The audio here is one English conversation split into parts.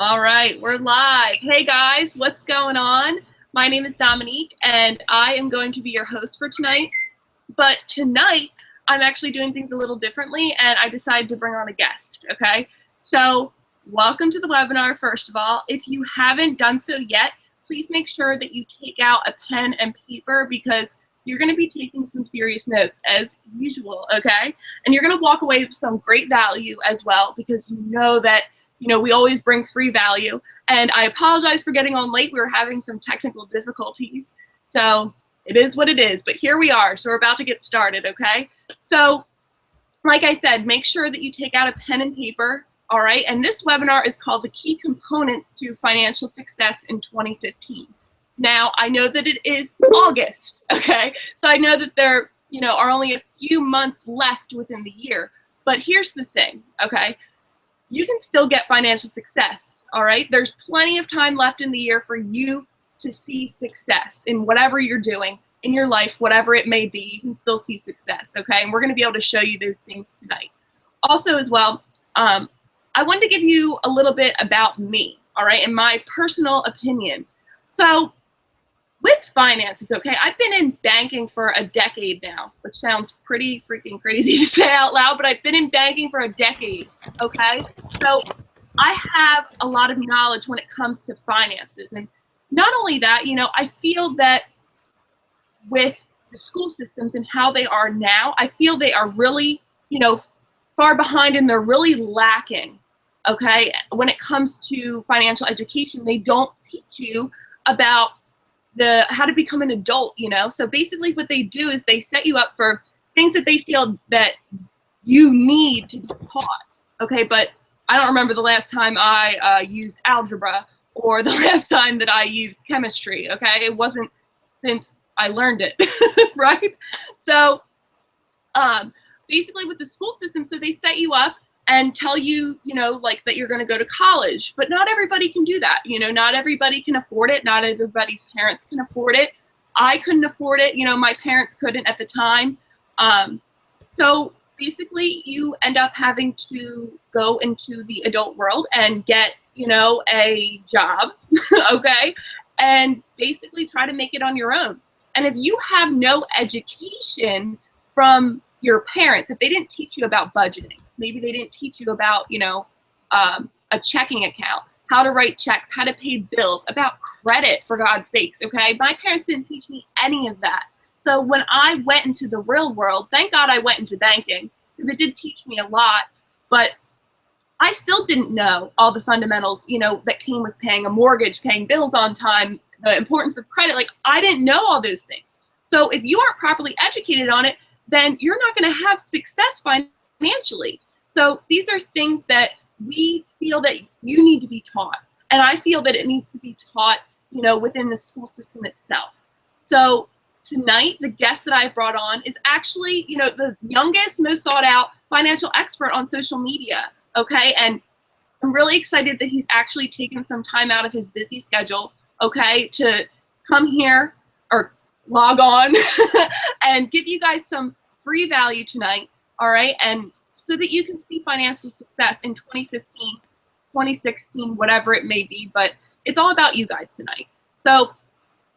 All right, we're live. Hey guys, what's going on? My name is Domonique, and I am going to be your host for tonight. But tonight, I'm actually doing things a little differently, and I decided to bring on a guest, okay? So, welcome to the webinar, first of all. If you haven't done so yet, please make sure that you take out a pen and paper because you're going to be taking some serious notes as usual, okay? And you're going to walk away with some great value as well because you know that we always bring free value. And I apologize for getting on late. We were having some technical difficulties. So it is what it is. But here we are. So we're about to get started, okay? So like I said, make sure that you take out a pen and paper, all right? And this webinar is called The Key Components to Financial Success in 2015. Now, I know that it is August, okay? So I know that there are only a few months left within the year. But here's the thing, okay? You can still get financial success, all right? There's plenty of time left in the year for you to see success in whatever you're doing in your life, whatever it may be. You can still see success, okay? And we're going to be able to show you those things tonight. Also, as well, I wanted to give you a little bit about me, all right, and my personal opinion. So with finances, okay, I've been in banking for a decade now, which sounds pretty freaking crazy to say out loud, but I've been in banking for a decade, okay? So I have a lot of knowledge when it comes to finances. And not only that, I feel that with the school systems and how they are now, I feel they are really, far behind and they're really lacking, okay? When it comes to financial education, they don't teach you about how to become an adult, So basically what they do is they set you up for things that they feel that you need to be taught, okay? But I don't remember the last time I used algebra or the last time that I used chemistry, okay? It wasn't since I learned it, right? So basically with the school system, so they set you up and tell you, like that you're going to go to college, but not everybody can do that. Not everybody can afford it. Not everybody's parents can afford it. I couldn't afford it. My parents couldn't at the time. So basically you end up having to go into the adult world and get, a job, okay? And basically try to make it on your own. And if you have no education from your parents, if they didn't teach you about budgeting, maybe they didn't teach you about, a checking account, how to write checks, how to pay bills, about credit, for God's sakes, okay? My parents didn't teach me any of that. So when I went into the real world, thank God I went into banking because it did teach me a lot, but I still didn't know all the fundamentals, that came with paying a mortgage, paying bills on time, the importance of credit. Like, I didn't know all those things. So if you aren't properly educated on it, then you're not going to have success financially. So these are things that we feel that you need to be taught. And I feel that it needs to be taught, within the school system itself. So tonight, the guest that I brought on is actually, the youngest, most sought out financial expert on social media, okay? And I'm really excited that he's actually taken some time out of his busy schedule, okay, to come here or log on and give you guys some free value tonight, all right? And so that you can see financial success in 2015, 2016, whatever it may be, but it's all about you guys tonight. So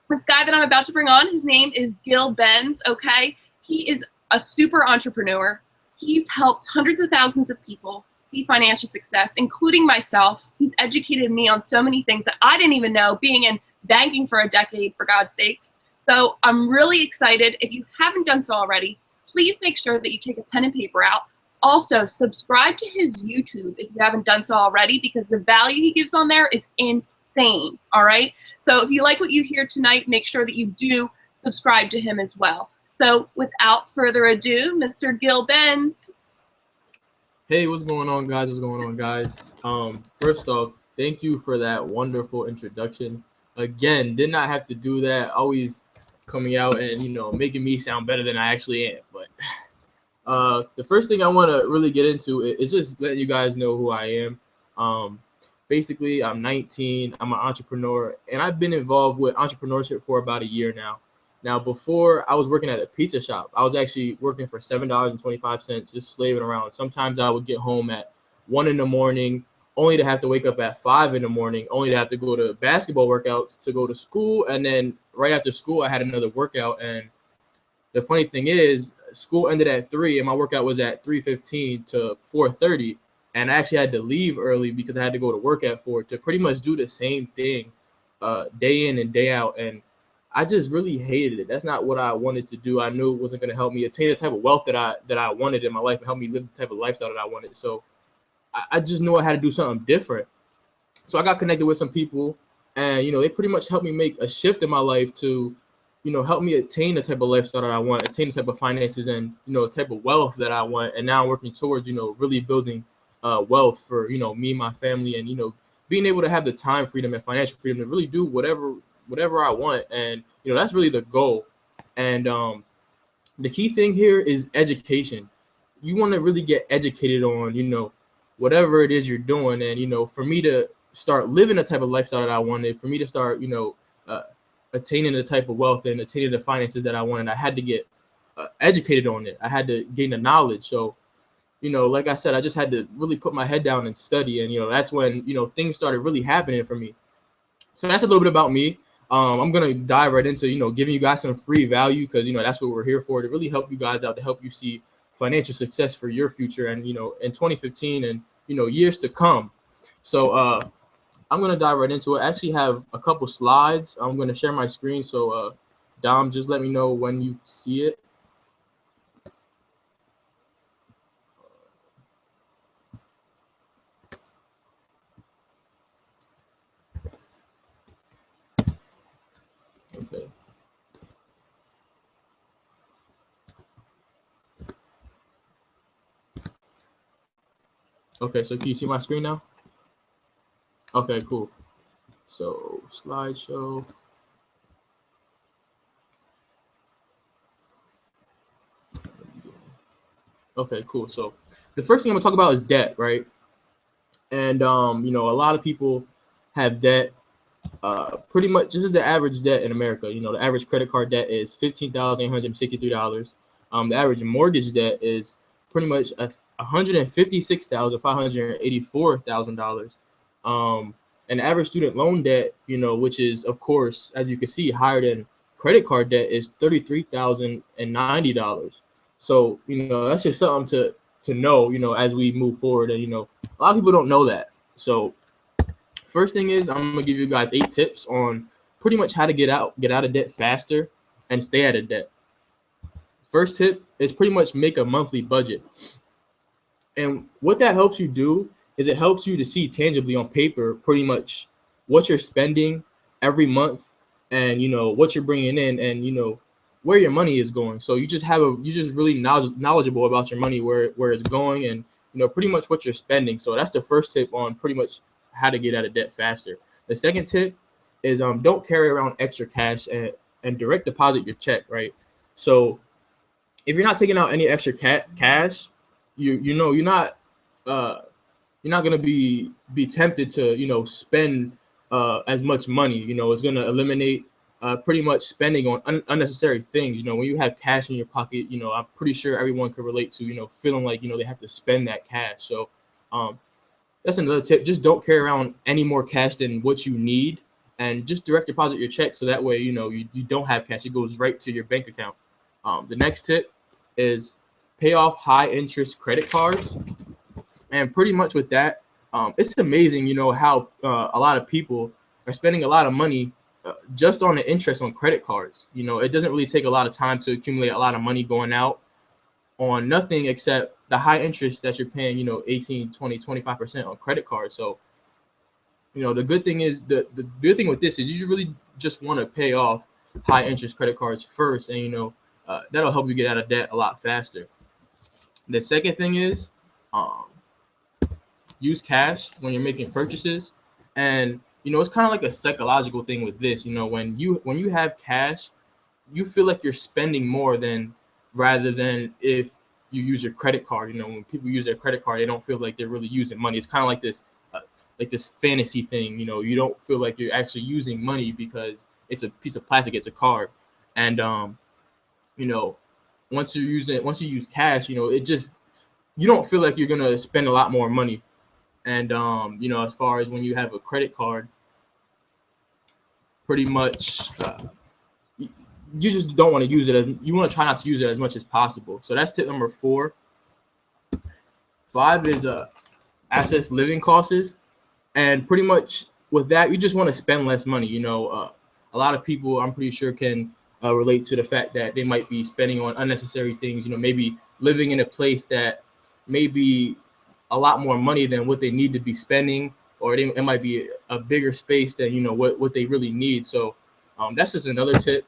this guy that I'm about to bring on, his name is Gil Benz, okay? He is a super entrepreneur. He's helped hundreds of thousands of people see financial success, including myself. He's educated me on so many things that I didn't even know, being in banking for a decade, for God's sakes. So I'm really excited. If you haven't done so already, please make sure that you take a pen and paper out. Also, subscribe to his YouTube if you haven't done so already, because the value he gives on there is insane, all right? So if you like what you hear tonight, make sure that you do subscribe to him as well. So without further ado, Mr. Gil Benz. Hey, what's going on, guys? What's going on, guys? First off, thank you for that wonderful introduction. Again, did not have to do that. Always coming out and, making me sound better than I actually am. But the first thing I want to really get into is just letting you guys know who I am. Basically, I'm 19. I'm an entrepreneur, and I've been involved with entrepreneurship for about a year now. Now, before I was working at a pizza shop, I was actually working for $7.25, just slaving around. Sometimes I would get home at 1 in the morning, only to have to wake up at 5 in the morning, only to have to go to basketball workouts, to go to school, and then right after school I had another workout. And the funny thing is, school ended at 3, and my workout was at 3:15 to 4:30, and I actually had to leave early because I had to go to work at 4 to pretty much do the same thing, day in and day out. And I just really hated it. That's not what I wanted to do. I knew it wasn't going to help me attain the type of wealth that I wanted in my life and help me live the type of lifestyle that I wanted. So I just knew I had to do something different. So I got connected with some people, and they pretty much helped me make a shift in my life to help me attain the type of lifestyle that I want, attain the type of finances and the type of wealth that I want. And now I'm working towards really building wealth for me and my family, and being able to have the time freedom and financial freedom to really do whatever I want. And that's really the goal. And the key thing here is education. You want to really get educated on whatever it is you're doing. And for me to start living the type of lifestyle that I wanted, for me to start uh, attaining the type of wealth and attaining the finances that I wanted, I had to get educated on it. I had to gain the knowledge. So like I said, I just had to really put my head down and study. And that's when things started really happening for me. So that's a little bit about me. I'm gonna dive right into giving you guys some free value, because that's what we're here for, to really help you guys out, to help you see financial success for your future and in 2015 and years to come. So I'm gonna dive right into it. I actually have a couple slides. I'm gonna share my screen. So Dom, just let me know when you see it. Okay. Okay, so can you see my screen now? Okay, cool. So slideshow. Okay, cool. So the first thing I'm gonna talk about is debt, right? And a lot of people have debt. Pretty much this is the average debt in America. The average credit card debt is $15,863. The average mortgage debt is pretty much $156,584,000. And the average student loan debt, which is of course, as you can see, higher than credit card debt, is $33,090. So that's just something to know, as we move forward. And a lot of people don't know that. So first thing is, I'm gonna give you guys 8 tips on pretty much how to get out of debt faster and stay out of debt. First tip is pretty much make a monthly budget. And what that helps you do is it helps you to see tangibly on paper pretty much what you're spending every month, and what you're bringing in, and where your money is going. So you just really knowledgeable about your money, where it's going, and pretty much what you're spending. So that's the first tip on pretty much how to get out of debt faster. The second tip is don't carry around extra cash, and direct deposit your check, right? So if you're not taking out any extra cash, you're not gonna be tempted to spend as much money. It's gonna eliminate pretty much spending on unnecessary things. When you have cash in your pocket, I'm pretty sure everyone could relate to feeling like they have to spend that cash. So that's another tip. Just don't carry around any more cash than what you need, and just direct deposit your check, so that way you don't have cash. It goes right to your bank account. The next tip is pay off high interest credit cards. And pretty much with that, it's amazing, how a lot of people are spending a lot of money just on the interest on credit cards. It doesn't really take a lot of time to accumulate a lot of money going out on nothing except the high interest that you're paying, 18, 20, 25% on credit cards. So, the good thing is, the good thing with this is you really just want to pay off high interest credit cards first, and that'll help you get out of debt a lot faster. The second thing is use cash when you're making purchases. And it's kind of like a psychological thing with this. When you have cash, you feel like you're spending more rather than if you use your credit card. When people use their credit card, they don't feel like they're really using money. It's kind of like this fantasy thing. You don't feel like you're actually using money because it's a piece of plastic, it's a card. And once you use cash, it just, you don't feel like you're gonna spend a lot more money. And as far as when you have a credit card, pretty much you just don't want to use it as you want to try not to use it as much as possible. So that's tip number 4. 5 is assets living costs, and pretty much with that, you just want to spend less money. A lot of people, I'm pretty sure, can relate to the fact that they might be spending on unnecessary things. Maybe living in a place that may be a lot more money than what they need to be spending, or it might be a bigger space than what they really need. So that's just another tip.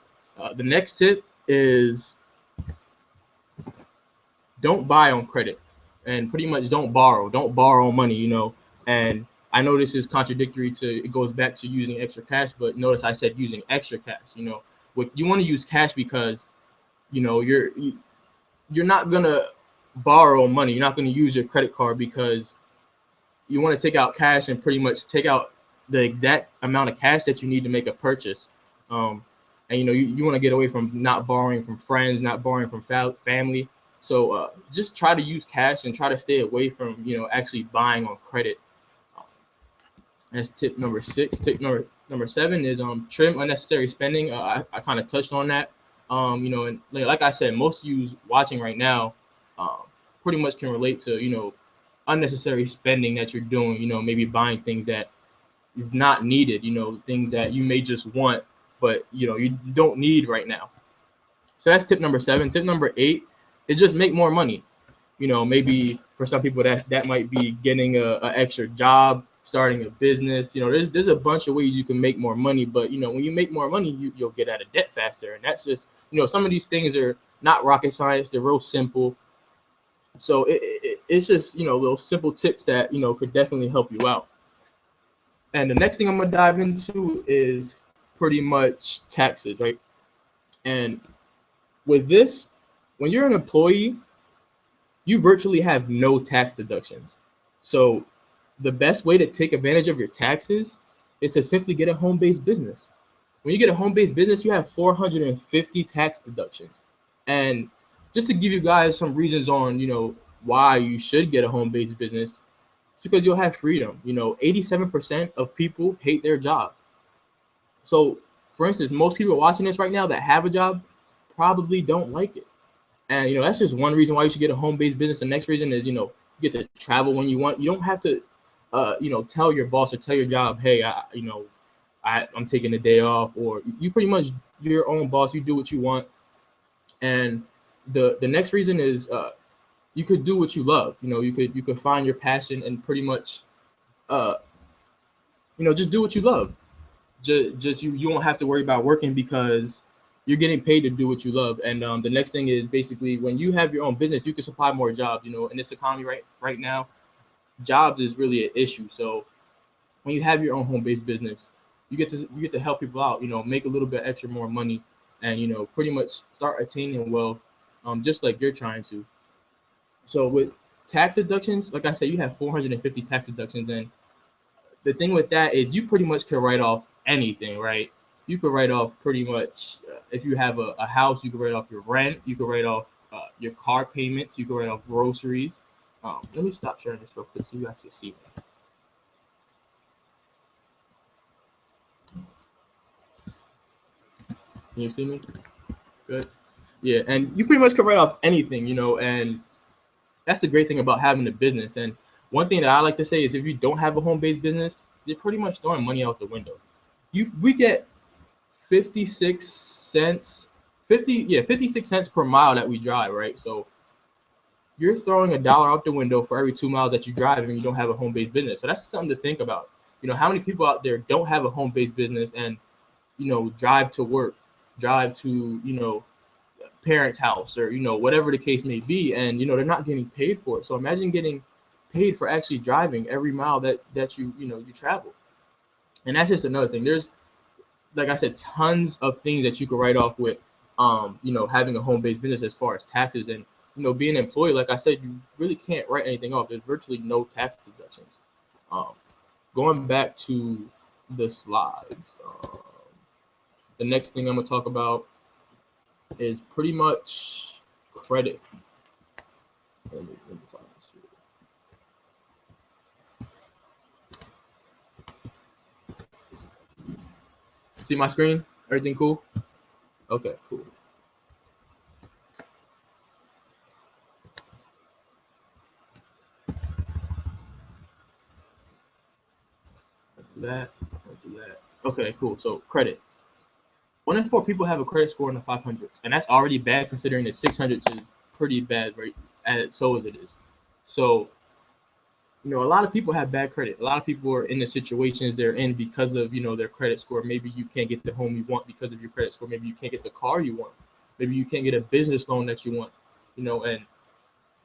The next tip is don't buy on credit, and pretty much don't borrow money. And I know this is contradictory to, it goes back to using extra cash, but notice I said using extra cash. What you want to use cash because you're not gonna borrow money. You're not gonna use your credit card because you want to take out cash and pretty much take out the exact amount of cash that you need to make a purchase. And you want to get away from not borrowing from friends, not borrowing from family. So just try to use cash and try to stay away from actually buying on credit. That's tip number 6. Tip number 7 is trim unnecessary spending. I kind of touched on that. And like I said, most of you watching right now pretty much can relate to unnecessary spending that you're doing. Maybe buying things that is not needed. Things that you may just want, but you don't need right now. So that's tip number 7. Tip number 8 is just make more money. Maybe for some people that might be getting a extra job, starting a business. There's a bunch of ways you can make more money, but when you make more money, you'll get out of debt faster. And that's just some of these things are not rocket science. They're real simple. So it's just little simple tips that could definitely help you out. And the next thing I'm gonna dive into is pretty much taxes, right? And with this, when you're an employee, you virtually have no tax deductions. So the best way to take advantage of your taxes is to simply get a home-based business. When you get a home-based business, you have 450 tax deductions. And just to give you guys some reasons on, why you should get a home-based business, it's because you'll have freedom. 87% of people hate their job. So, for instance, most people watching this right now that have a job probably don't like it. And that's just one reason why you should get a home-based business. The next reason is you get to travel when you want. You don't have to tell your boss or tell your job, hey, I'm taking a day off, or you pretty much your own boss. You do what you want. And the next reason is you could do what you love. You could find your passion and pretty much just do what you love. Just you won't have to worry about working because you're getting paid to do what you love. And the next thing is basically when you have your own business, you can supply more jobs. In this economy right now, jobs is really an issue. So when you have your own home-based business, you get to help people out. Make a little bit extra more money, and pretty much start attaining wealth, just like you're trying to. So with tax deductions, like I said, you have 450 tax deductions, and the thing with that is you pretty much can write off anything, right? You could write off pretty much if you have a house, you can write off your rent, you can write off your car payments, you can write off groceries. Let me stop sharing this real quick so you guys can see me. Can you see me? Good. Yeah, and you pretty much can write off anything, and that's the great thing about having a business. And one thing that I like to say is if you don't have a home-based business, you're pretty much throwing money out the window. We get 56 cents per mile that we drive, right? So you're throwing $1 out the window for every 2 miles that you drive, and you don't have a home-based business. So that's something to think about. How many people out there don't have a home-based business and drive to work, drive to parents' house, or whatever the case may be, and they're not getting paid for it. So imagine getting paid for actually driving every mile that you travel. And that's just another thing. There's, like I said, tons of things that you could write off with having a home-based business as far as taxes. And being an employee, like I said, you really can't write anything off. There's virtually no tax deductions. Going back to the slides, the next thing I'm gonna talk about is pretty much credit. Let me find this here. See my screen? Everything cool? Okay, cool. Do that. Do that. Okay, cool. So credit. 1 in 4 people have a credit score in the 500s, and that's already bad considering the 600s is pretty bad, right? As so as it is. So a lot of people have bad credit. A lot of people are in the situations they're in because of their credit score. Maybe you can't get the home you want because of your credit score. Maybe you can't get the car you want. Maybe you can't get a business loan that you want. And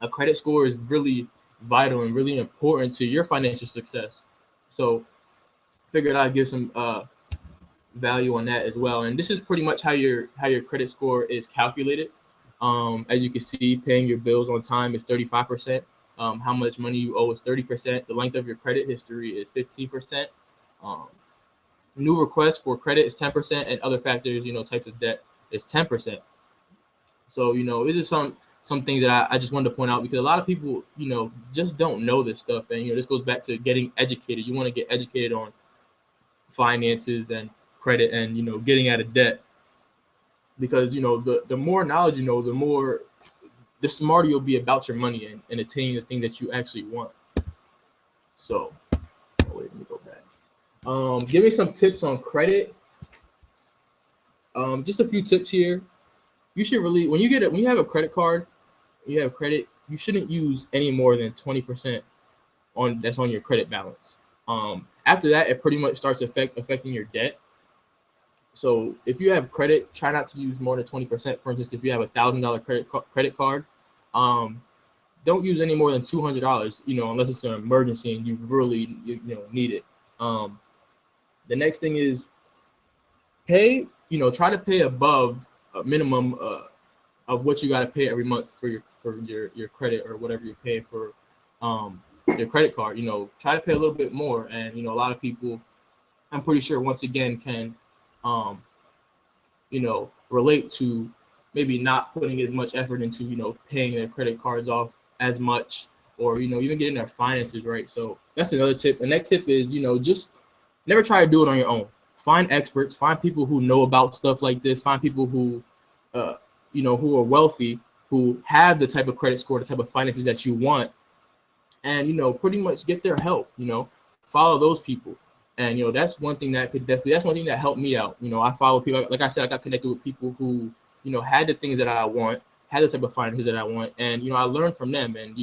a credit score is really vital and really important to your financial success. So figured I'd give some value on that as well. And this is pretty much how your credit score is calculated. As you can see, paying your bills on time is 35%. How much money you owe is 30%. The length of your credit history is 15%. New requests for credit is 10%, and other factors, types of debt is 10%. So, this is some things that I just wanted to point out because a lot of people, just don't know this stuff. And, this goes back to getting educated. You want to get educated on finances and credit and, getting out of debt. Because, the more knowledge you know, the smarter you'll be about your money and attaining the thing that you actually want. So, wait, let me go back. Give me some tips on credit. Just a few tips here. You should really, when you have a credit card, you have credit, you shouldn't use any more than 20% that's on your credit balance. After that, it pretty much starts affecting your debt. So if you have credit, try not to use more than 20%. For instance, if you have $1,000 credit card, don't use any more than $200, unless it's an emergency and you really need it. The next thing is try to pay above a minimum of what you got to pay every month for your credit or whatever you're paying for your credit card. Try to pay a little bit more, and a lot of people, I'm pretty sure, once again, can relate to maybe not putting as much effort into paying their credit cards off as much, or even getting their finances right. So that's another tip. The next tip is just never try to do it on your own. Find experts, find people who know about stuff like this, find people who who are wealthy, who have the type of credit score, the type of finances that you want, and pretty much get their help. Follow those people. And that's one thing that helped me out. I follow people, like I said, I got connected with people who had the things that I want, had the type of finances that I want, and I learned from them. And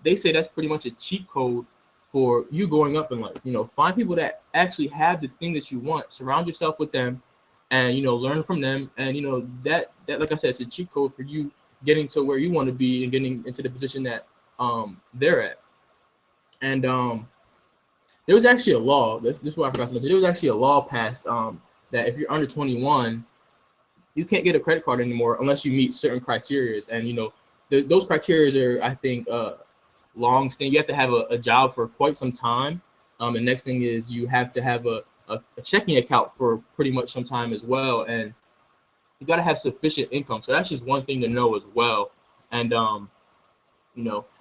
they say that's pretty much a cheat code for you going up in life. Find people that actually have the thing that you want, surround yourself with them, and learn from them. And that like I said, it's a cheat code for you getting to where you want to be and getting into the position that they're at. And there was actually a law. This is what I forgot to mention. There was actually a law passed that if you're under 21, you can't get a credit card anymore unless you meet certain criteria. And those criteria are, I think, long staying. You have to have a job for quite some time. The next thing is you have to have a checking account for pretty much some time as well, and you got to have sufficient income. So that's just one thing to know as well. And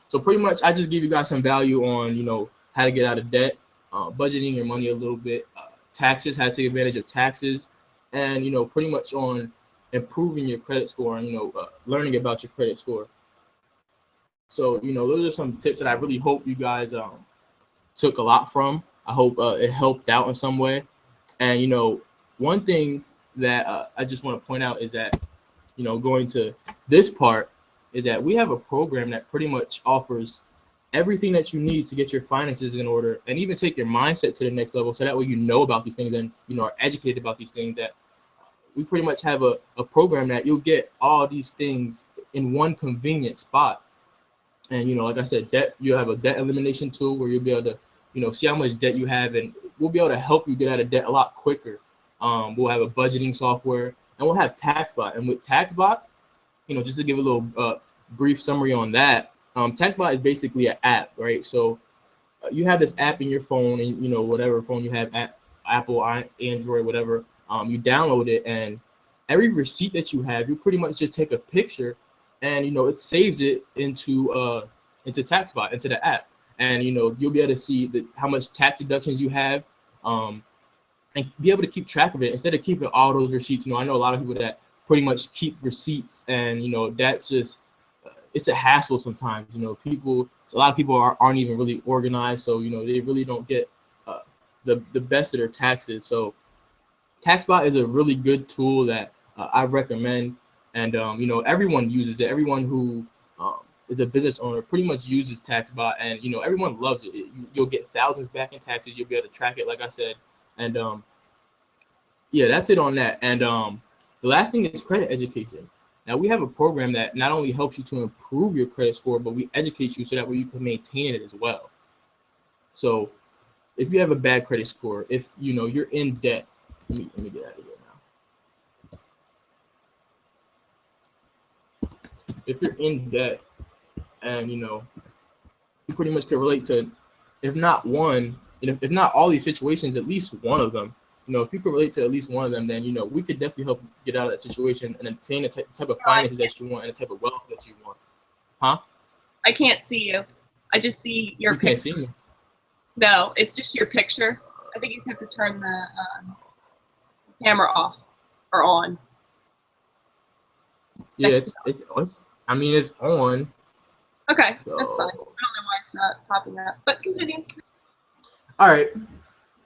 so pretty much I just give you guys some value on how to get out of debt, budgeting your money a little bit, taxes, how to take advantage of taxes, and pretty much on improving your credit score and learning about your credit score. So those are some tips that I really hope you guys took a lot from. I hope it helped out in some way. And one thing that I just want to point out is that going to this part is that we have a program that pretty much offers everything that you need to get your finances in order and even take your mindset to the next level, so that way about these things and are educated about these things. That we pretty much have a program that you'll get all these things in one convenient spot. And like I said, you'll have a debt elimination tool where you'll be able to see how much debt you have, and we'll be able to help you get out of debt a lot quicker. We'll have a budgeting software, and we'll have TaxBot. And with TaxBot, just to give a little brief summary on that, TaxBot is basically an app, right? So you have this app in your phone, and whatever phone you have, Apple, Android, whatever, you download it, and every receipt that you have, you pretty much just take a picture, and it saves it into TaxBot, into the app, and you'll be able to see how much tax deductions you have, and be able to keep track of it instead of keeping all those receipts. I know a lot of people that pretty much keep receipts, and that's just it's a hassle sometimes. A lot of people aren't even really organized, so they really don't get the best of their taxes. So TaxBot is a really good tool that I recommend, and everyone uses it. Everyone who is a business owner pretty much uses TaxBot, and everyone loves it. You'll get thousands back in taxes. You'll be able to track it, like I said, and yeah, that's it on that. And the last thing is credit education. Now, we have a program that not only helps you to improve your credit score, but we educate you so that way you can maintain it as well. So if you have a bad credit score, if you're in debt, let me get out of here now. If you're in debt and you pretty much can relate to, if not one, if not all these situations, at least one of them. If you could relate to at least one of them, then we could definitely help you get out of that situation and obtain the type of finances that you want and the type of wealth that you want. Huh? I can't see you. I just see your picture. You can't see me? No, it's just your picture. I think you just have to turn the camera off or on. Yeah, it's I mean, it's on. Okay, so that's fine. I don't know why it's not popping up, but continue. All right.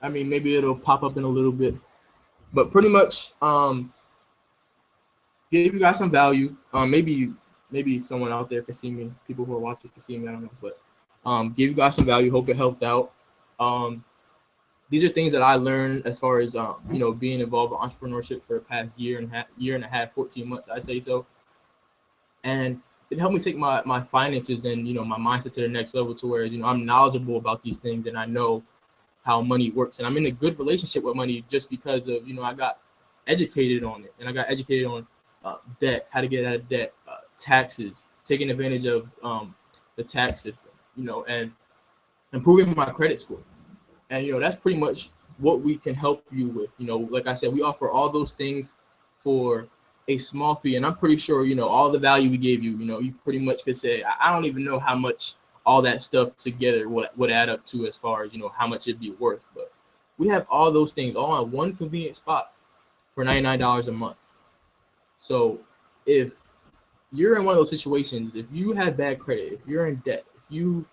I mean, maybe it'll pop up in a little bit, but pretty much give you guys some value. Maybe someone out there can see me. People who are watching can see me. I don't know, but give you guys some value. Hope it helped out. These are things that I learned as far as being involved in entrepreneurship for the past year and a half, 14 months, I say so. And it helped me take my finances and my mindset to the next level, to where I'm knowledgeable about these things and I know how money works, and I'm in a good relationship with money just because of I got educated on it, and I got educated on debt, how to get out of debt, taxes, taking advantage of the tax system, and improving my credit score. And that's pretty much what we can help you with. Like I said, we offer all those things for a small fee, and I'm pretty sure all the value we gave you, you pretty much could say, I don't even know how much all that stuff together would add up to as far as how much it'd be worth. But we have all those things all in one convenient spot for $99 a month. So if you're in one of those situations, if you have bad credit, if you're in debt, if you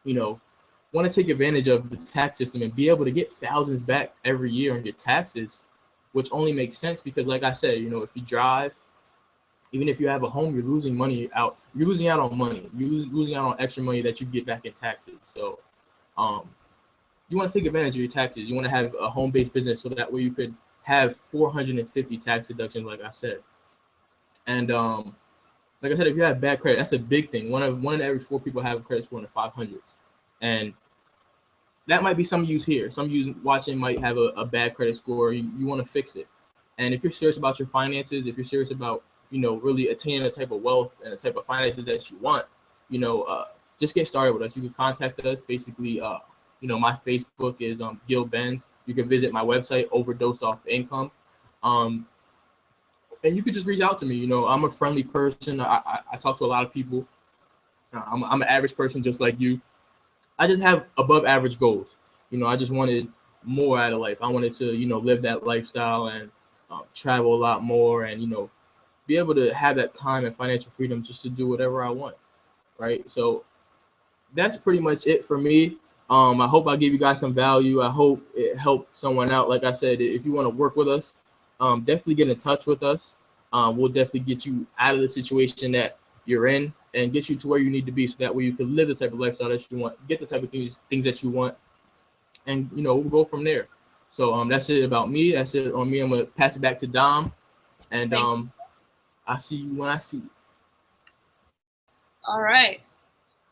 want to take advantage of the tax system and be able to get thousands back every year on your taxes, which only makes sense because, like I said, if you drive, even if you have a home, you're losing money out. You're losing out on money. You're losing out on extra money that you get back in taxes. So you want to take advantage of your taxes. You want to have a home-based business so that way you could have 450 tax deductions, like I said. And like I said, if you have bad credit, that's a big thing. One in every 4 people have a credit score in the 500s. And that might be some of you here. Some of you watching might have a bad credit score. You want to fix it. And if you're serious about your finances, if you're serious about really attaining the type of wealth and the type of finances that you want, just get started with us. You can contact us. Basically, my Facebook is Gil Benz. You can visit my website, Overdose Off Income. And you could just reach out to me. I'm a friendly person. I talk to a lot of people. I'm an average person just like you. I just have above average goals. I just wanted more out of life. I wanted to, live that lifestyle and travel a lot more and, be able to have that time and financial freedom just to do whatever I want, right? So that's pretty much it for me. I hope I gave you guys some value. I hope it helped someone out. Like I said, if you want to work with us, definitely get in touch with us. We'll definitely get you out of the situation that you're in and get you to where you need to be, so that way you can live the type of lifestyle that you want, get the type of things that you want, and we'll go from there. So that's it about me. That's it on me. I'm gonna pass it back to Dom, and I'll see you when I see you. All right.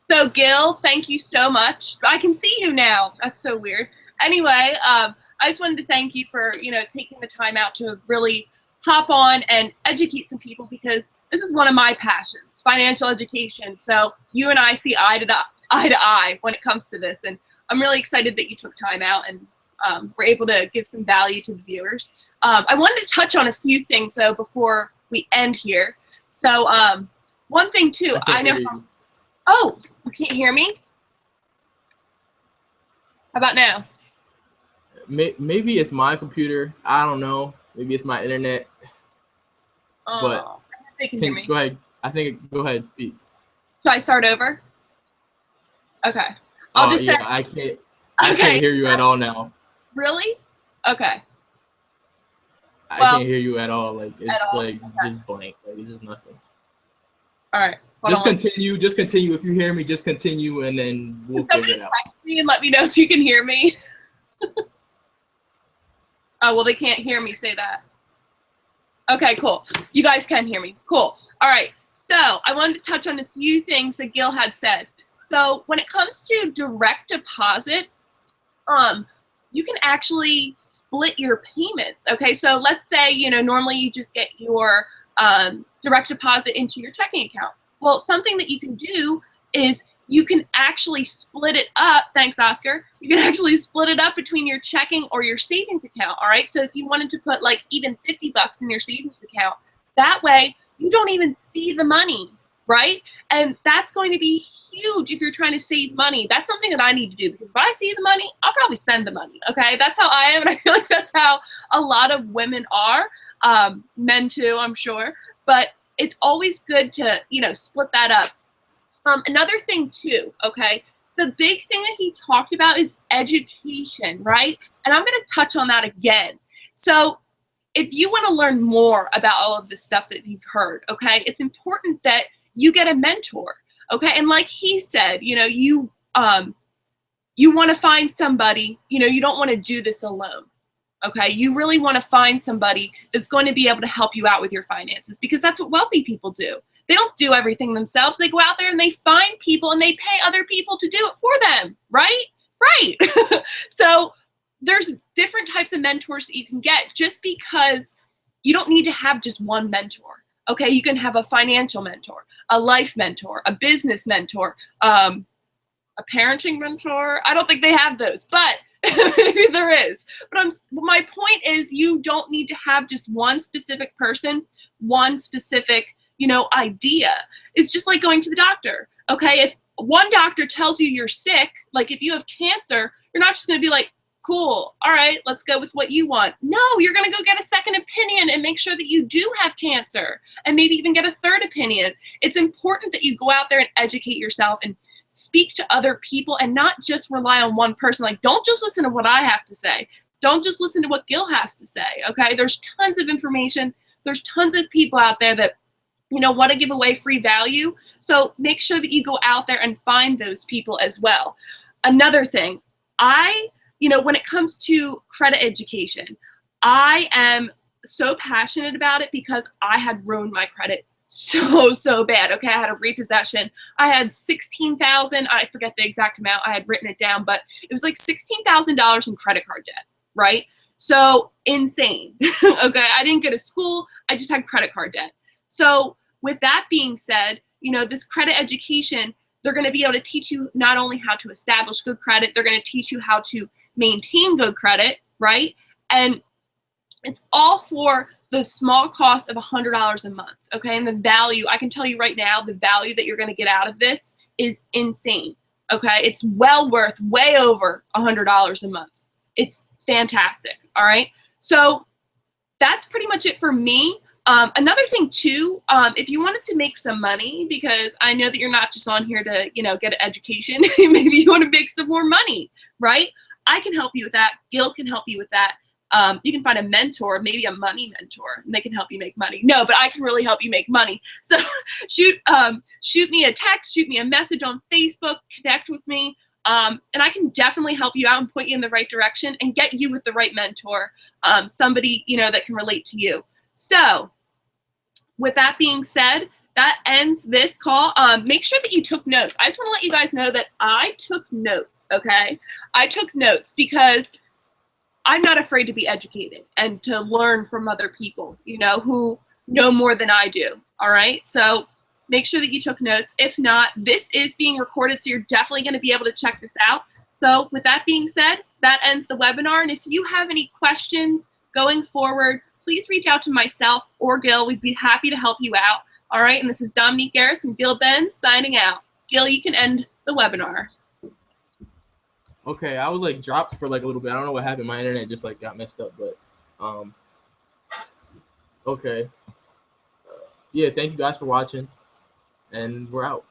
So Gil, thank you so much. I can see you now. That's so weird. Anyway, I just wanted to thank you for, taking the time out to really hop on and educate some people, because this is one of my passions, financial education. So you and I see eye to eye when it comes to this. And I'm really excited that you took time out and were able to give some value to the viewers. I wanted to touch on a few things, though, before we end here. So one thing, too, I know how... Oh, you can't hear me? How about now? maybe it's my computer. I don't know. Maybe it's my internet. But Oh, they can hear me. go ahead. Go ahead, speak. Should I start over? Okay. I'll just say. I can't hear you at all now. Really? Okay. I can't hear you at all. Like it's okay. just blank. Like it's just nothing. All right. Just continue. Just continue. If you hear me, just continue, and then we'll figure it out. Somebody text me and let me know if you can hear me. Oh, well, they can't hear me say that. Okay, cool. You guys can hear me. Cool. All right. So I wanted to touch on a few things that Gil had said. So when it comes to direct deposit, you can actually split your payments. Okay, so let's say, normally you just get your direct deposit into your checking account. Well, something that you can do is you can actually split it up. Thanks, Oscar. You can actually split it up between your checking or your savings account. All right, so if you wanted to put like even $50 in your savings account, that way you don't even see the money, right? And that's going to be huge if you're trying to save money. That's something that I need to do, because if I see the money, I'll probably spend the money, okay? That's how I am, and I feel like that's how a lot of women are, men too, I'm sure. But it's always good to, split that up. Another thing too, okay? The big thing that he talked about is education, right? And I'm gonna touch on that again. So if you wanna learn more about all of this stuff that you've heard, okay, it's important that you get a mentor, okay? And like he said, you want to find somebody, you don't want to do this alone, okay? You really want to find somebody that's going to be able to help you out with your finances, because that's what wealthy people do. They don't do everything themselves. They go out there and they find people and they pay other people to do it for them, right? Right. So there's different types of mentors that you can get, just because you don't need to have just one mentor. Okay, you can have a financial mentor, a life mentor, a business mentor, a parenting mentor. I don't think they have those, but maybe there is. But my point is, you don't need to have just one specific person, one specific, idea. It's just like going to the doctor. Okay, if one doctor tells you you're sick, like if you have cancer, you're not just going to be like, cool, all right, let's go with what you want. No, you're going to go get a second opinion and make sure that you do have cancer, and maybe even get a third opinion. It's important that you go out there and educate yourself and speak to other people, and not just rely on one person. Like, don't just listen to what I have to say. Don't just listen to what Gil has to say, okay? There's tons of information. There's tons of people out there that, want to give away free value. So make sure that you go out there and find those people as well. Another thing, when it comes to credit education, I am so passionate about it, because I had ruined my credit so bad. Okay, I had a repossession. I had 16,000. I forget the exact amount. I had written it down, but it was like $16,000 in credit card debt, right? So insane. Okay, I didn't go to school. I just had credit card debt. So with that being said, this credit education, they're going to be able to teach you not only how to establish good credit, they're going to teach you how to maintain good credit, right? And it's all for the small cost of $100 a month, okay? And the value, I can tell you right now, the value that you're going to get out of this is insane, okay? It's well worth way over $100 a month. It's fantastic, all right? So that's pretty much it for me. Another thing too, if you wanted to make some money, because I know that you're not just on here to, get an education, maybe you want to make some more money, right? I can help you with that. Gil can help you with that. You can find a mentor, maybe a money mentor, and they can help you make money. No, but I can really help you make money. So shoot me a text, shoot me a message on Facebook, connect with me, and I can definitely help you out and point you in the right direction and get you with the right mentor, somebody, that can relate to you. So with that being said, that ends this call. Make sure that you took notes. I just want to let you guys know that I took notes, okay? I took notes because I'm not afraid to be educated and to learn from other people, who know more than I do, all right? So make sure that you took notes. If not, this is being recorded, so you're definitely going to be able to check this out. So with that being said, that ends the webinar. And if you have any questions going forward, please reach out to myself or Gil. We'd be happy to help you out. All right, and this is Domonique Garis and Gil Benz signing out. Gil, you can end the webinar. Okay, I was like dropped for like a little bit. I don't know what happened. My internet just like got messed up, but um, okay. Yeah, thank you guys for watching, and we're out.